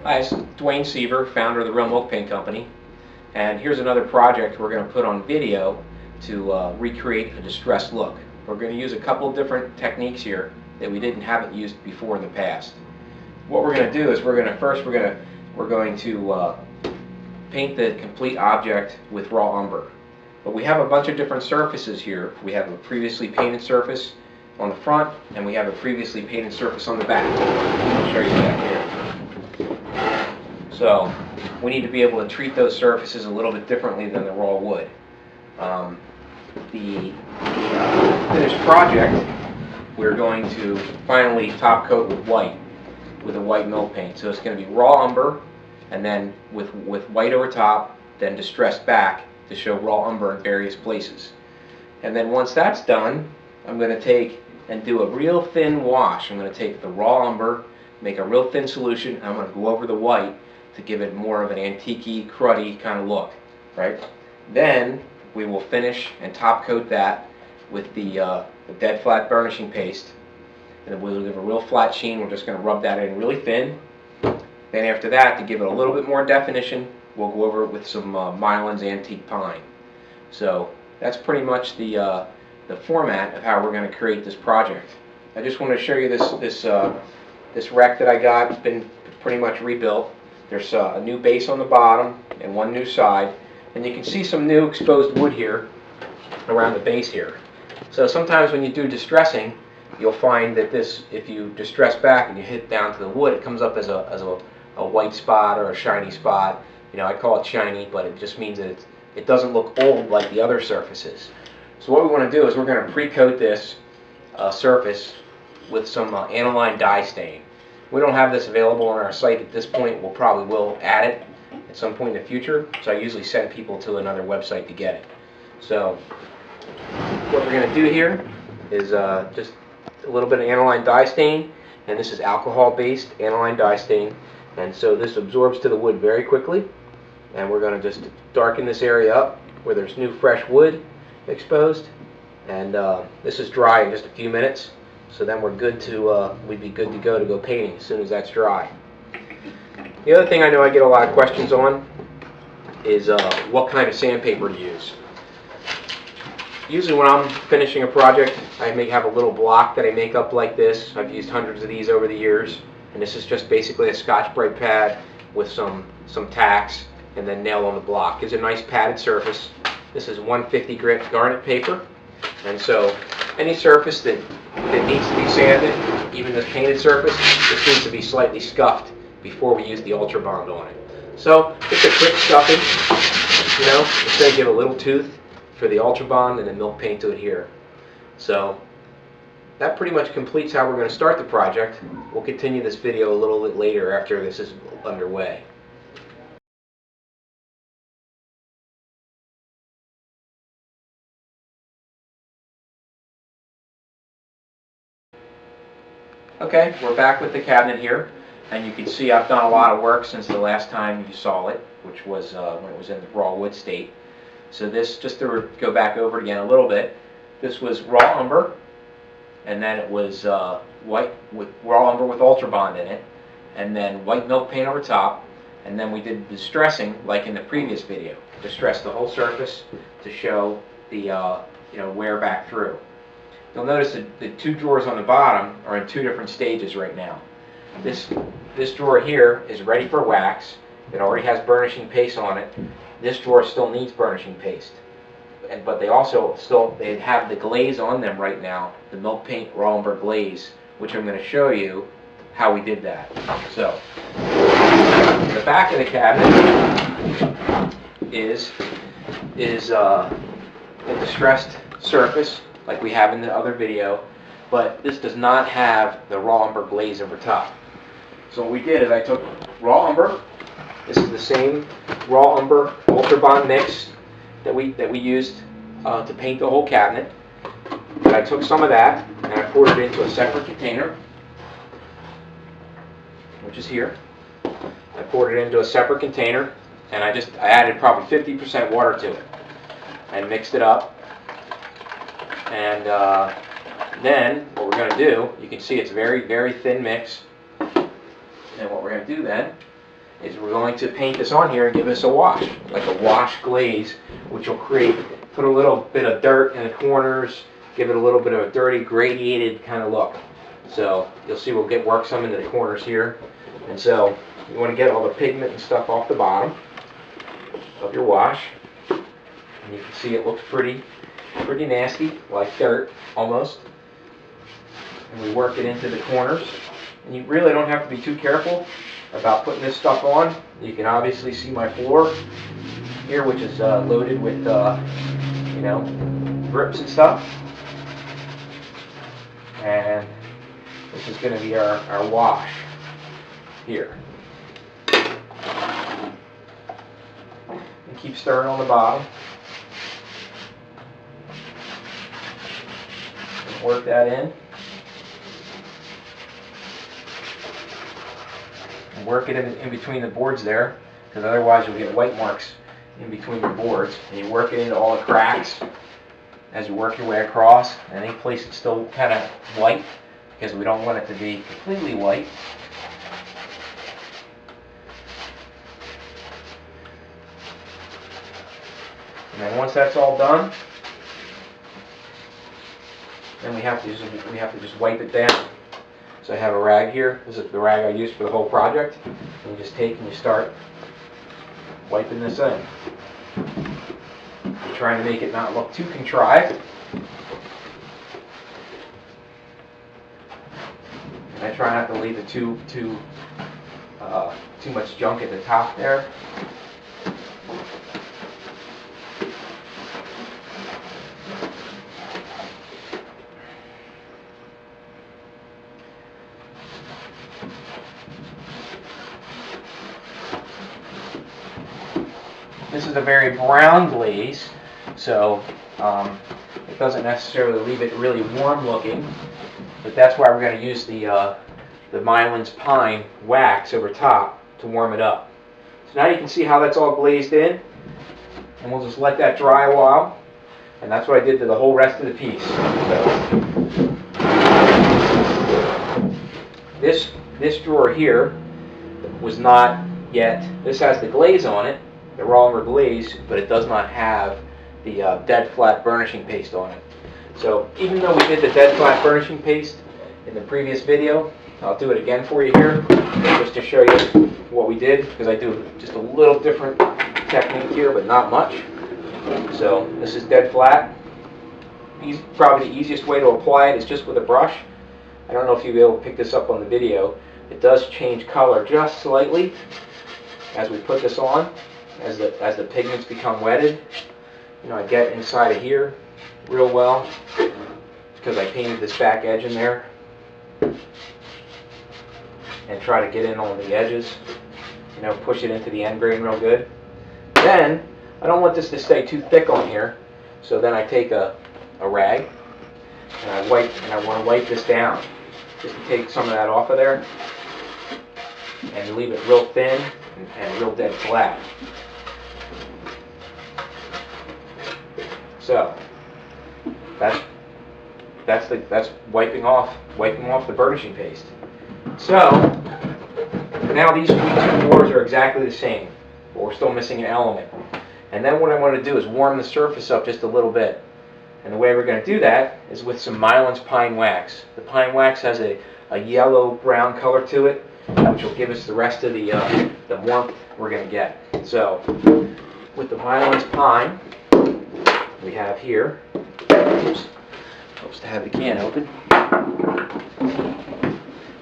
Hi, it's Dwayne Seaver, founder of the Real Milk Paint Company, and here's another project we're going to put on video to recreate a distressed look. We're going to use a couple different techniques here that we haven't used before in the past. What we're going to do is we're going to paint the complete object with raw umber. But we have a bunch of different surfaces here. We have a previously painted surface on the front, and we have a previously painted surface on the back. I'll show you that here. So we need to be able to treat those surfaces a little bit differently than the raw wood. The finished project, we're going to finally top coat with a white milk paint. So it's going to be raw umber, and then with white over top, then distressed back to show raw umber in various places. And then once that's done, I'm going to take and do a real thin wash. I'm going to take the raw umber, make a real thin solution, and I'm going to go over the white to give it more of an antique-y, cruddy kind of look, right? Then we will finish and top coat that with the dead flat burnishing paste, and then we'll give a real flat sheen. We're just going to rub that in really thin. Then after that, to give it a little bit more definition, we'll go over it with some Mylan's Antique Pine. So that's pretty much the format of how we're going to create this project. I just want to show you this wreck that I got. It's been pretty much rebuilt. There's a new base on the bottom and one new side, and you can see some new exposed wood here around the base here. So sometimes when you do distressing, you'll find that this, if you distress back and you hit down to the wood, it comes up as a white spot or a shiny spot. You know, I call it shiny, but it just means that it doesn't look old like the other surfaces. So what we want to do is we're going to pre-coat this surface with some aniline dye stain. We don't have this available on our site at this point. We'll probably will add it at some point in the future. So I usually send people to another website to get it. So what we're going to do here is just a little bit of aniline dye stain, and this is alcohol-based aniline dye stain, and so this absorbs to the wood very quickly. And we're going to just darken this area up where there's new fresh wood exposed, and this is dry in just a few minutes. So then we're good to, we'd be good to go painting as soon as that's dry. The other thing I know I get a lot of questions on is what kind of sandpaper to use. Usually when I'm finishing a project, I may have a little block that I make up like this. I've used hundreds of these over the years, and this is just basically a Scotch-Brite pad with some tacks and then nail on the block. Gives a nice padded surface. This is 150 grit garnet paper, and so any surface that needs to be sanded, even this painted surface, this needs to be slightly scuffed before we use the Ultra Bond on it. So just a quick scuffing, you know, just to give a little tooth for the Ultra Bond and then milk paint to adhere. So that pretty much completes how we're going to start the project. We'll continue this video a little bit later after this is underway. Okay, we're back with the cabinet here, and you can see I've done a lot of work since the last time you saw it, which was when it was in the raw wood state. So this, just to go back over it again a little bit, this was raw umber, and then it was white with raw umber with Ultra Bond in it, and then white milk paint over top, and then we did distressing like in the previous video. Distress the whole surface to show the wear back through. You'll notice that the two drawers on the bottom are in two different stages right now. This drawer here is ready for wax. It already has burnishing paste on it. This drawer still needs burnishing paste, but they have the glaze on them right now, the milk paint raw umber glaze, which I'm going to show you how we did that. So the back of the cabinet is a distressed surface like we have in the other video, but this does not have the raw umber glaze over top. So what we did is I took raw umber. This is the same raw umber Ultra Bond mix that we used to paint the whole cabinet. And I took some of that and I poured it into a separate container, which is here. I poured it into a separate container, and I added probably 50% water to it and mixed it up. And then what we're going to do, you can see it's very, very thin mix. And what we're going to do then is we're going to paint this on here and give this a wash, like a wash glaze, which will put a little bit of dirt in the corners, give it a little bit of a dirty, gradiated kind of look. So you'll see we'll work some into the corners here. And so you want to get all the pigment and stuff off the bottom of your wash. And you can see it looks pretty nasty, like dirt almost. And we work it into the corners. And you really don't have to be too careful about putting this stuff on. You can obviously see my floor here, which is loaded with you know, grips and stuff. And this is going to be our wash here. And keep stirring on the bottom. And work that in. And work it in between the boards there, because otherwise you'll get white marks in between your boards. And you work it into all the cracks as you work your way across. And any place that's still kind of white, because we don't want it to be completely white. And then once that's all done, then we have to just wipe it down. So I have a rag here. This is the rag I used for the whole project. And you just take and you start wiping this in. You're trying to make it not look too contrived. And I try not to leave it too much junk at the top there. This is a very brown glaze, so it doesn't necessarily leave it really warm looking, but that's why we're going to use the Mylan's Pine wax over top to warm it up. So now you can see how that's all glazed in, and we'll just let that dry a while, and that's what I did to the whole rest of the piece. So this drawer here was not yet, this has the glaze on it, the raw umber glaze, but it does not have the dead flat burnishing paste on it. So even though we did the dead flat burnishing paste in the previous video, I'll do it again for you here, just to show you what we did, because I do just a little different technique here, but not much. So this is dead flat. Probably the easiest way to apply it is just with a brush. I don't know if you'll be able to pick this up on the video. It does change color just slightly as we put this on. As the pigments become wetted, you know, I get inside of here real well because I painted this back edge in there, and try to get in on the edges, you know, push it into the end grain real good. Then I don't want this to stay too thick on here, so then I take a rag and I want to wipe this down just to take some of that off of there and leave it real thin and real dead flat. So that's wiping off the burnishing paste. So now these two boards are exactly the same, but we're still missing an element. And then what I want to do is warm the surface up just a little bit. And the way we're going to do that is with some Mylan's Pine wax. The pine wax has a yellow-brown color to it, which will give us the rest of the warmth we're going to get. So with the Mylan's Pine, we have here, oops, helps to have the can open. I'm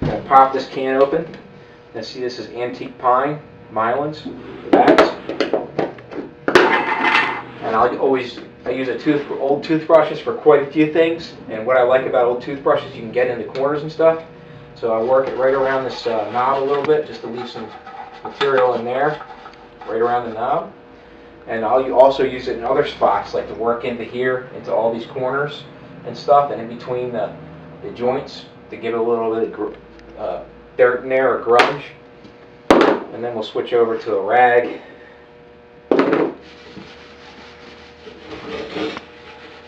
going to pop this can open. And see, this is antique pine, Mylan's, the backs. And I use old toothbrushes for quite a few things. And what I like about old toothbrushes, you can get in the corners and stuff. So I work it right around this knob a little bit, just to leave some material in there, right around the knob. And I'll also use it in other spots, like to work into here, into all these corners and stuff, and in between the joints, to give it a little bit of dirt in there, or grunge. And then we'll switch over to a rag.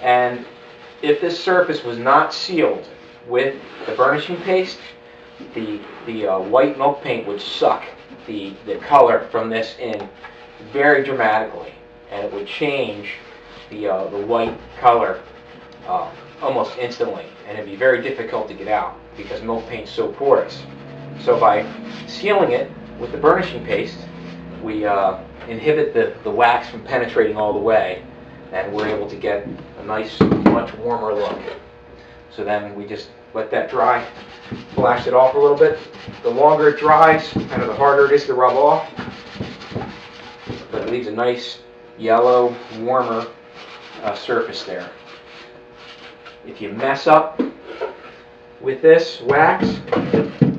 And if this surface was not sealed with the burnishing paste, the white milk paint would suck. the color from this in very dramatically, and it would change the white color almost instantly, and it'd be very difficult to get out because milk paint's so porous. So by sealing it with the burnishing paste, we inhibit the wax from penetrating all the way, and we're able to get a nice, much warmer look. So then we just let that dry, flash it off a little bit. The longer it dries, kind of the harder it is to rub off, but it leaves a nice yellow, warmer surface there. If you mess up with this wax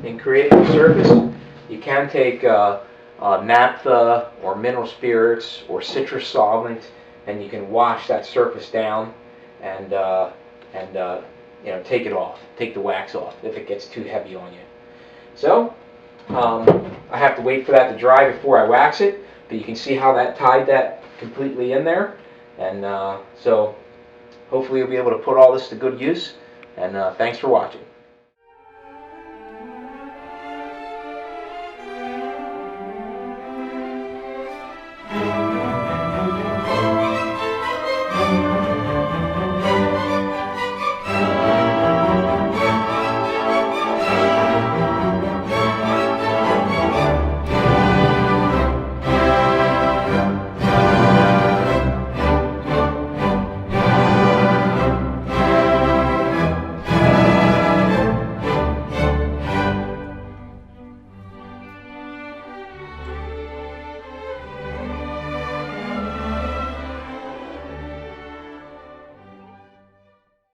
in creating a surface, you can take naphtha or mineral spirits or citrus solvent, and you can wash that surface down and take it off, take the wax off if it gets too heavy on you. So I have to wait for that to dry before I wax it, but you can see how that tied that completely in there, and so hopefully you'll be able to put all this to good use, and thanks for watching.